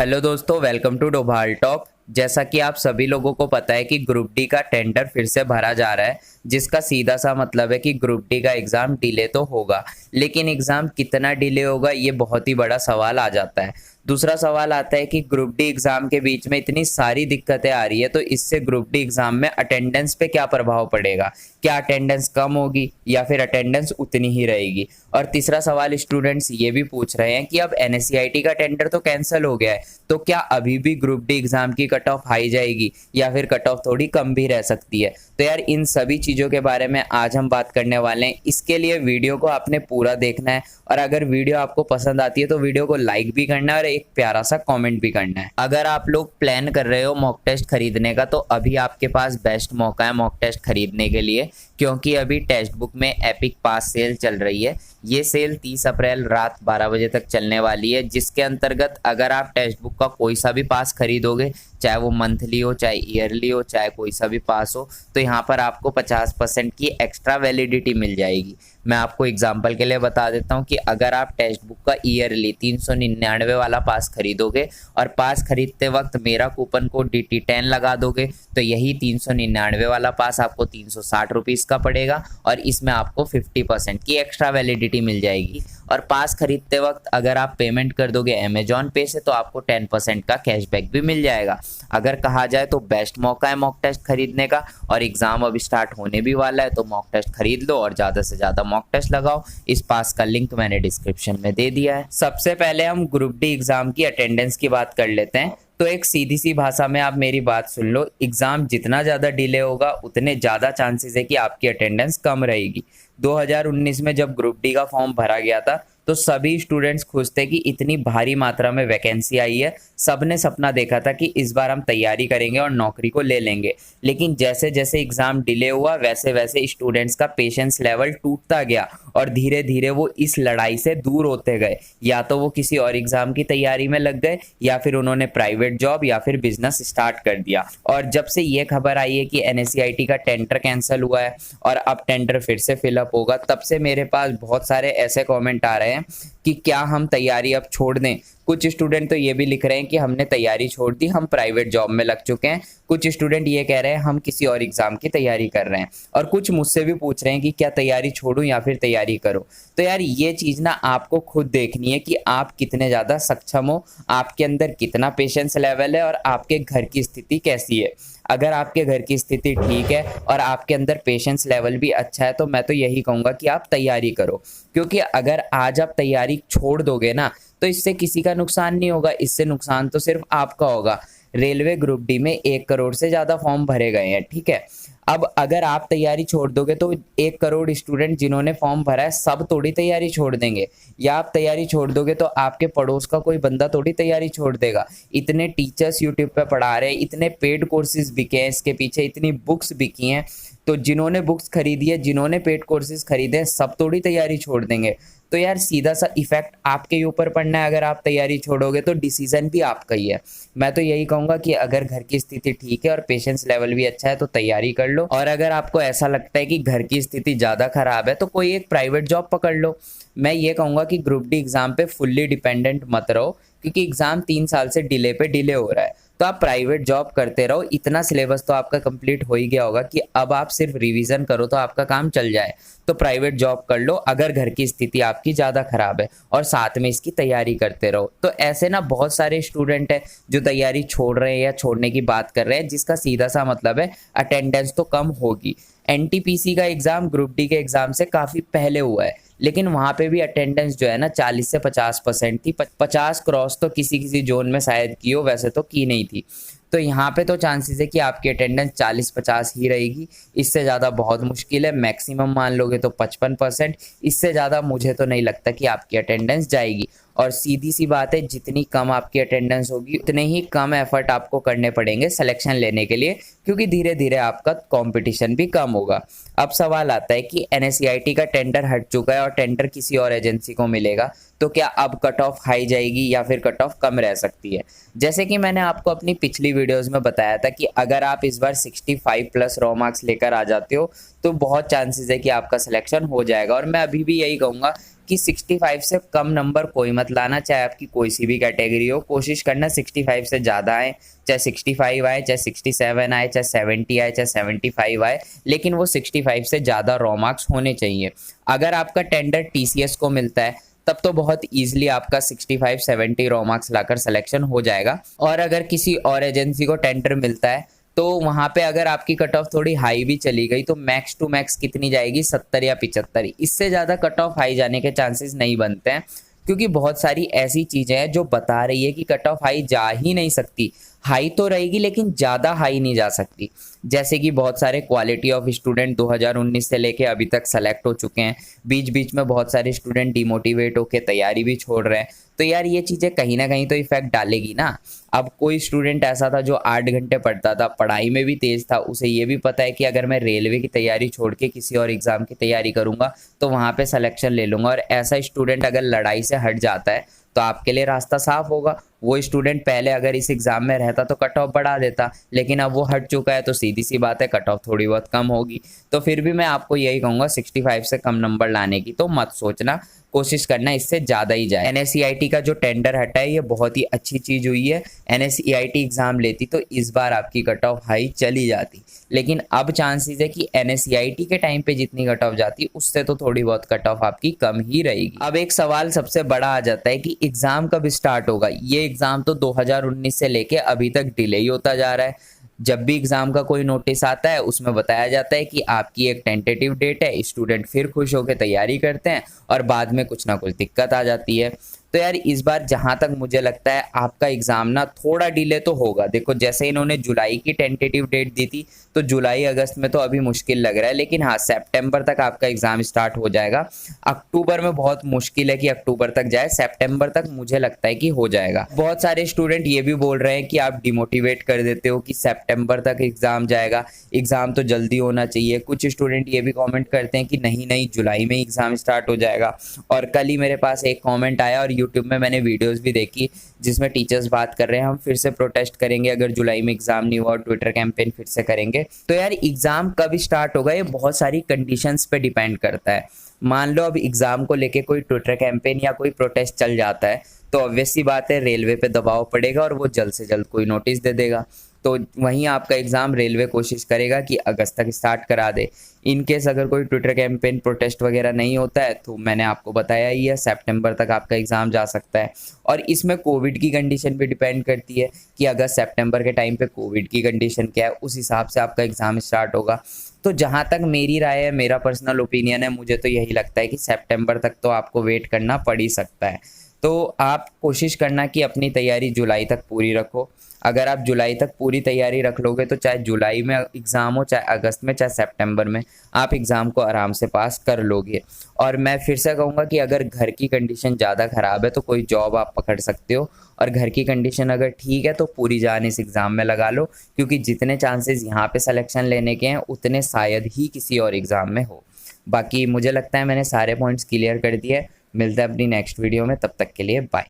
Hello दोस्तों, welcome to Doval talk. जैसा कि आप सभी लोगों को पता है कि ग्रुप डी का टेंडर फिर से भरा जा रहा है, जिसका सीधा सा मतलब है कि ग्रुप डी का एग्ज़ाम डिले तो होगा, लेकिन एग्ज़ाम कितना डिले होगा ये बहुत ही बड़ा सवाल आ जाता है। दूसरा सवाल आता है कि ग्रुप डी एग्ज़ाम के बीच में इतनी सारी दिक्कतें आ रही है, तो इससे ग्रुप डी एग्ज़ाम में अटेंडेंस पे क्या प्रभाव पड़ेगा? क्या अटेंडेंस कम होगी या फिर अटेंडेंस उतनी ही रहेगी? और तीसरा सवाल स्टूडेंट्स ये भी पूछ रहे हैं कि अब एनएससीआईटी का टेंडर तो कैंसिल हो गया है, तो क्या अभी भी ग्रुप डी एग्ज़ाम की कट ऑफ हाई जाएगी या फिर कट ऑफ थोड़ी कम भी रह सकती है? तो यार इन सभी चीज़ों के बारे में आज हम बात करने वाले हैं। इसके लिए वीडियो को आपने पूरा देखना है, और अगर वीडियो आपको पसंद आती है तो वीडियो को लाइक भी करना है और एक प्यारा सा कमेंट भी करना है। अगर आप लोग प्लान कर रहे हो मॉक टेस्ट खरीदने का, तो अभी आपके पास बेस्ट मौका है मॉक टेस्ट खरीदने के लिए, क्योंकि अभी टेक्स्ट बुक में एपिक पास सेल चल रही है। ये सेल 30 अप्रैल रात 12 बजे तक चलने वाली है, जिसके अंतर्गत अगर आप टेक्स्ट बुक का कोई सा भी पास खरीदोगे, चाहे वो मंथली हो, चाहे ईयरली हो, चाहे कोई सा भी पास हो, तो यहाँ पर आपको 50% की एक्स्ट्रा वैलिडिटी मिल जाएगी। मैं आपको एग्जांपल के लिए बता देता हूँ कि अगर आप टेक्स्ट बुक का ईयरली 399 वाला पास खरीदोगे और पास खरीदते वक्त मेरा कूपन कोड DT10 लगा दोगे, तो यही 399 वाला पास आपको 360 रुपीज़ का पड़ेगा और इसमें आपको 50% की एक्स्ट्रा वैलिडिटी मिल जाएगी। और पास खरीदते वक्त अगर आप पेमेंट कर दोगे अमेजॉन पे से, तो आपको 10% का कैशबैक भी मिल जाएगा। अगर कहा जाए तो बेस्ट मौका है मॉक टेस्ट खरीदने का, और एग्ज़ाम अभी स्टार्ट होने भी वाला है, तो मॉक टेस्ट खरीद लो और ज़्यादा से ज़्यादा मॉक टेस्ट लगाओ। इस पास का लिंक मैंने डिस्क्रिप्शन में दे दिया है। सबसे पहले हम ग्रुप डी एग्ज़ाम की अटेंडेंस की बात कर लेते हैं। तो एक सीधी सी भाषा में आप मेरी बात सुन लो, एग्ज़ाम जितना ज़्यादा डिले होगा उतने ज़्यादा चांसेस है कि आपकी अटेंडेंस कम रहेगी। 2019 में जब ग्रुप डी का फॉर्म भरा गया था, तो सभी स्टूडेंट्स खुश थे कि इतनी भारी मात्रा में वैकेंसी आई है। सबने सपना देखा था कि इस बार हम तैयारी करेंगे और नौकरी को ले लेंगे। लेकिन जैसे जैसे एग्ज़ाम डिले हुआ, वैसे वैसे स्टूडेंट्स का पेशेंस लेवल टूटता गया और धीरे धीरे वो इस लड़ाई से दूर होते गए। या तो वो किसी और एग्ज़ाम की तैयारी में लग गए, या फिर उन्होंने प्राइवेट जॉब या फिर बिजनेस स्टार्ट कर दिया। और जब से ये खबर आई है कि एनएससीआईटी का टेंडर कैंसिल हुआ है और अब टेंडर फिर से फिलअप होगा, तब से मेरे पास बहुत सारे ऐसे कमेंट आ रहे हैं कि क्या हम तैयारी अब छोड़ दें। कुछ स्टूडेंट तो ये भी लिख रहे हैं कि हमने तैयारी छोड़ दी, हम प्राइवेट जॉब में लग चुके हैं। कुछ स्टूडेंट ये कह रहे हैं हम किसी और एग्ज़ाम की तैयारी कर रहे हैं, और कुछ मुझसे भी पूछ रहे हैं कि क्या तैयारी छोड़ूं या फिर तैयारी करो। तो यार ये चीज़ ना आपको खुद देखनी है कि आप कितने ज़्यादा सक्षम हो, आपके अंदर कितना पेशेंस लेवल है और आपके घर की स्थिति कैसी है। अगर आपके घर की स्थिति ठीक है और आपके अंदर पेशेंस लेवल भी अच्छा है, तो मैं तो यही कहूँगा कि आप तैयारी करो। क्योंकि अगर आज आप तैयारी छोड़ दोगे ना, तो इससे किसी का नुकसान नहीं होगा, इससे नुकसान तो सिर्फ आपका होगा। रेलवे ग्रुप डी में 1 करोड़ से ज़्यादा फॉर्म भरे गए हैं, ठीक है। अब अगर आप तैयारी छोड़ दोगे तो 1 करोड़ स्टूडेंट जिन्होंने फॉर्म भरा है सब थोड़ी तैयारी छोड़ देंगे, या आप तैयारी छोड़ दोगे तो आपके पड़ोस का कोई बंदा थोड़ी तैयारी छोड़ देगा। इतने टीचर्स यूट्यूब पे पढ़ा रहे हैं, इतने पेड कोर्सेज बिके हैं, इसके पीछे इतनी बुक्स बिकी हैं, तो जिन्होंने बुक्स खरीदी है, जिन्होंने पेड कोर्सेज खरीदे हैं, सब थोड़ी तैयारी छोड़ देंगे। तो यार सीधा सा इफेक्ट आपके ऊपर पड़ना है। अगर आप तैयारी छोड़ोगे तो डिसीजन भी आपका ही है। मैं तो यही कहूँगा कि अगर घर की स्थिति ठीक है और पेशेंस लेवल भी अच्छा है तो तैयारी कर लो, और अगर आपको ऐसा लगता है कि घर की स्थिति ज़्यादा खराब है तो कोई एक प्राइवेट जॉब पकड़ लो। मैं ये कहूँगा कि ग्रुप डी एग्ज़ाम पे फुल्ली डिपेंडेंट मत रहो, क्योंकि एग्ज़ाम 3 साल से डिले पे डिले हो रहा है। तो आप प्राइवेट जॉब करते रहो, इतना सिलेबस तो आपका कंप्लीट हो ही गया होगा कि अब आप सिर्फ रिवीजन करो तो आपका काम चल जाए। तो प्राइवेट जॉब कर लो अगर घर की स्थिति आपकी ज़्यादा ख़राब है, और साथ में इसकी तैयारी करते रहो। तो ऐसे ना बहुत सारे स्टूडेंट हैं जो तैयारी छोड़ रहे हैं या छोड़ने की बात कर रहे हैं, जिसका सीधा सा मतलब है अटेंडेंस तो कम होगी। एनटीपीसी का एग्ज़ाम ग्रुप डी के एग्ज़ाम से काफ़ी पहले हुआ है, लेकिन वहाँ पे भी अटेंडेंस जो है ना 40 से 50% थी। 50 क्रॉस तो किसी किसी जोन में शायद की हो, वैसे तो की नहीं थी। तो यहाँ पे तो चांसेस है कि आपकी अटेंडेंस 40-50 ही रहेगी। इससे ज़्यादा बहुत मुश्किल है, मैक्सिमम मान लोगे तो 55%। इससे ज़्यादा मुझे तो नहीं लगता कि आपकी अटेंडेंस जाएगी। और सीधी सी बात है, जितनी कम आपकी अटेंडेंस होगी उतने ही कम एफर्ट आपको करने पड़ेंगे सिलेक्शन लेने के लिए, क्योंकि धीरे धीरे आपका कंपटीशन भी कम होगा। अब सवाल आता है कि एनएससीआईटी का टेंडर हट चुका है और टेंडर किसी और एजेंसी को मिलेगा, तो क्या अब कट ऑफ हाई जाएगी या फिर कट ऑफ कम रह सकती है? जैसे कि मैंने आपको अपनी पिछली वीडियोस में बताया था कि अगर आप इस बार 65+ रॉ मार्क्स लेकर आ जाते हो तो बहुत चांसेस है कि आपका सिलेक्शन हो जाएगा। और मैं अभी भी यही कहूँगा कि 65 से कम नंबर कोई मत लाना, चाहे आपकी कोई सी भी कैटेगरी हो। कोशिश करना 65 से ज़्यादा आए, चाहे 65 आए, चाहे 67 आए, चाहे 70 आए, चाहे 75 आए, लेकिन वो 65 से ज़्यादा रॉ मार्क्स होने चाहिए। अगर आपका टेंडर TCS को मिलता है तब तो बहुत ईजिली आपका 65-70 रॉ मार्क्स लाकर सिलेक्शन हो जाएगा। और अगर किसी और एजेंसी को टेंडर मिलता है तो वहाँ पे अगर आपकी कट ऑफ थोड़ी हाई भी चली गई तो मैक्स टू मैक्स कितनी जाएगी, 70 या 75। इससे ज़्यादा कट ऑफ हाई जाने के चांसेस नहीं बनते हैं, क्योंकि बहुत सारी ऐसी चीज़ें हैं जो बता रही है कि कट ऑफ हाई जा ही नहीं सकती। हाई तो रहेगी लेकिन ज़्यादा हाई नहीं जा सकती। जैसे कि बहुत सारे क्वालिटी ऑफ स्टूडेंट 2019 से लेके अभी तक सेलेक्ट हो चुके हैं, बीच बीच में बहुत सारे स्टूडेंट डिमोटिवेट होकर तैयारी भी छोड़ रहे हैं। तो यार ये चीज़ें कहीं ना कहीं तो इफेक्ट डालेगी ना। अब कोई स्टूडेंट ऐसा था जो 8 घंटे पढ़ता था, पढ़ाई में भी तेज़ था, उसे ये भी पता है कि अगर मैं रेलवे की तैयारी छोड़ के किसी और एग्ज़ाम की तैयारी करूँगा तो वहाँ पे सिलेक्शन ले लूँगा। और ऐसा स्टूडेंट अगर लड़ाई से हट जाता है तो आपके लिए रास्ता साफ होगा। वो स्टूडेंट पहले अगर इस एग्ज़ाम में रहता तो कट ऑफ बढ़ा देता, लेकिन अब वो हट चुका है तो सीधी सी बात है कट ऑफ थोड़ी बहुत कम होगी। तो फिर भी मैं आपको यही कहूँगा 65 से कम नंबर लाने की तो मत सोचना, कोशिश करना इससे ज़्यादा ही जाए। NSEIT का जो टेंडर हटा है ये बहुत ही अच्छी चीज़ हुई है। NSEIT एग्ज़ाम लेती तो इस बार आपकी कट ऑफ हाई चली जाती, लेकिन अब चांसेस है कि NSEIT के टाइम पे जितनी कट ऑफ जाती उससे तो थोड़ी बहुत कट ऑफ आपकी कम ही रहेगी। अब एक सवाल सबसे बड़ा आ जाता है कि एग्ज़ाम कब स्टार्ट होगा। ये एग्ज़ाम तो 2019 से लेके अभी तक डिले ही होता जा रहा है। जब भी एग्ज़ाम का कोई नोटिस आता है उसमें बताया जाता है कि आपकी एक टेंटेटिव डेट है, स्टूडेंट फिर खुश होकर तैयारी करते हैं और बाद में कुछ ना कुछ दिक्कत आ जाती है। तो यार इस बार जहाँ तक मुझे लगता है आपका एग्ज़ाम ना थोड़ा डिले तो होगा। देखो जैसे इन्होंने जुलाई की टेंटेटिव डेट दी थी तो जुलाई अगस्त में तो अभी मुश्किल लग रहा है, लेकिन हाँ सितंबर तक आपका एग्ज़ाम स्टार्ट हो जाएगा। अक्टूबर में बहुत मुश्किल है कि अक्टूबर तक जाए, सितंबर तक मुझे लगता है कि हो जाएगा। बहुत सारे स्टूडेंट ये भी बोल रहे हैं कि आप डिमोटिवेट कर देते हो कि सितंबर तक एग्ज़ाम जाएगा, एग्ज़ाम तो जल्दी होना चाहिए। कुछ स्टूडेंट ये भी कमेंट करते हैं कि नहीं नहीं जुलाई में एग्ज़ाम स्टार्ट हो जाएगा। और कल ही मेरे पास एक कमेंट आया और यूट्यूब में मैंने वीडियोस भी देखी जिसमें टीचर्स बात कर रहे हैं हम फिर से प्रोटेस्ट करेंगे अगर जुलाई में एग्ज़ाम नहीं हुआ और ट्विटर कैंपेन फिर से करेंगे। तो यार एग्ज़ाम कब स्टार्ट होगा ये बहुत सारी कंडीशंस पे डिपेंड करता है। मान लो अब एग्ज़ाम को लेके कोई ट्विटर कैंपेन या कोई प्रोटेस्ट चल जाता है तो ऑब्वियस सी बात है रेलवे पे दबाव पड़ेगा और वो जल्द से जल्द कोई नोटिस दे देगा। तो वहीं आपका एग्ज़ाम रेलवे कोशिश करेगा कि अगस्त तक स्टार्ट करा दे। इन केस अगर कोई ट्विटर कैंपेन प्रोटेस्ट वगैरह नहीं होता है तो मैंने आपको बताया ही है सितंबर तक आपका एग्ज़ाम जा सकता है। और इसमें कोविड की कंडीशन भी डिपेंड करती है कि अगस्त सितंबर के टाइम पे कोविड की कंडीशन क्या है, उस हिसाब से आपका एग्ज़ाम स्टार्ट होगा। तो जहाँ तक मेरी राय है, मेरा पर्सनल ओपिनियन है, मुझे तो यही लगता है कि सितंबर तक तो आपको वेट करना पड़ ही सकता है। तो आप कोशिश करना कि अपनी तैयारी जुलाई तक पूरी रखो। अगर आप जुलाई तक पूरी तैयारी रख लोगे तो चाहे जुलाई में एग्ज़ाम हो, चाहे अगस्त में, चाहे सितंबर में, आप एग्ज़ाम को आराम से पास कर लोगे। और मैं फिर से कहूँगा कि अगर घर की कंडीशन ज़्यादा ख़राब है तो कोई जॉब आप पकड़ सकते हो, और घर की कंडीशन अगर ठीक है तो पूरी जान इस एग्ज़ाम में लगा लो, क्योंकि जितने चांसेस यहाँ पे सिलेक्शन लेने के हैं उतने शायद ही किसी और एग्ज़ाम में हो। बाकी मुझे लगता है मैंने सारे पॉइंट्स क्लियर कर दिए। मिलते हैं अपनी नेक्स्ट वीडियो में, तब तक के लिए बाय।